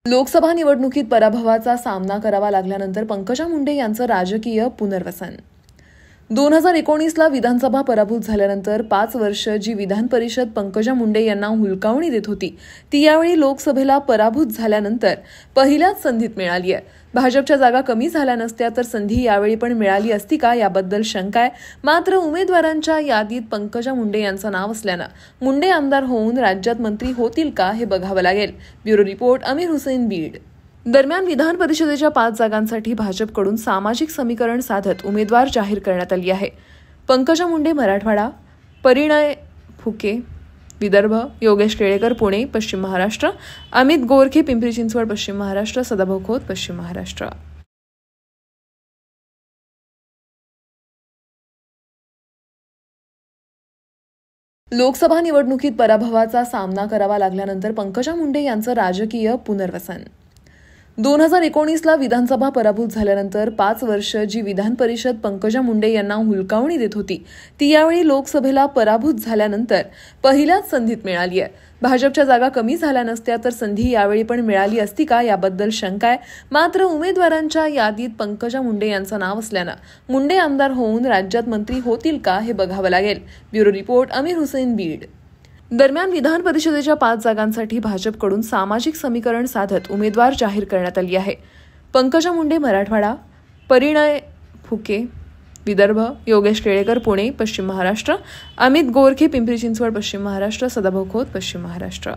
लोकसभा निवडणुकीत पराभवाचा सामना करावा लागल्यानंतर पंकजा मुंडे यांचं राजकीय पुनर्वसन। 2019ला विधानसभा पराभूत झाल्यानंतर 5 वर्ष जी विधान परिषद पंकजा मुंडे यांना हुलकावणी देत होती ती यावेळी लोकसभेला पराभूत झाल्यानंतर पहिल्याच संधीत मिळाली आहे। भाजपच्या जागा कमी झाल्या नसत्या तर संधी यावेळी पण मिळाली असती का याबद्दल शंका आहे। मात्र उमेदवारांच्या यादीत पंकजा मुंडे यांचं नाव असल्यानं मुंडे आमदार होऊन राज्यात मंत्री होतील का हे बघावं लागेल। ब्युरो रिपोर्ट अमीर हुसैन, बीड। दरम्यान विधान परिषदेच्या 5 जागांसाठी भाजपकडून सामाजिक समीकरण साधत उमेदवार जाहीर करण्यात आली आहे। पंकजा मुंडे मराठवाडा, परिणय फुके विदर्भ, योगेश टिळेकर पुणे पश्चिम महाराष्ट्र, अमित गोरखे पिंपरी चिंचवड पश्चिम महाराष्ट्र, सदाभाऊ खोत पश्चिम महाराष्ट्र। लोकसभा निवडणुकीत पराभवाचा सामना करावा लागल्यानंतर पंकजा मुंडे यांचं राजकीय पुनर्वसन। 2019ला विधानसभा पराभूत झाल्यानंतर 5 वर्ष जी विधान परिषद पंकजा मुंडे यांना हुलकावणी देत होती ती यावेळी लोकसभेला पराभूत झाल्यानंतर पहिल्याच संधीत मिळाली आहे। भाजपच्या जागा कमी झाल्या नसत्या तर संधी यावेळी पण मिळाली असती का याबद्दल शंका आहे। मात्र उमेदवारांच्या यादीत पंकजा मुंडे यांचं नाव असल्यानं मुंडे आमदार होऊन राज्यात मंत्री होतील का हे बघावं लागेल। ब्युरो रिपोर्ट अमीर हुसैन, बीड। दरम्यान विधान परिषदेच्या 5 जागांसाठी भाजपकडून सामाजिक समीकरण साधत उमेदवार जाहीर करण्यात आली आहे। पंकजा मुंडे मराठवाडा, परिणय फुके विदर्भ, योगेश टिळेकर पुणे पश्चिम महाराष्ट्र, अमित गोरखे पिंपरी चिंचवड पश्चिम महाराष्ट्र, सदाभाऊ खोत पश्चिम महाराष्ट्र।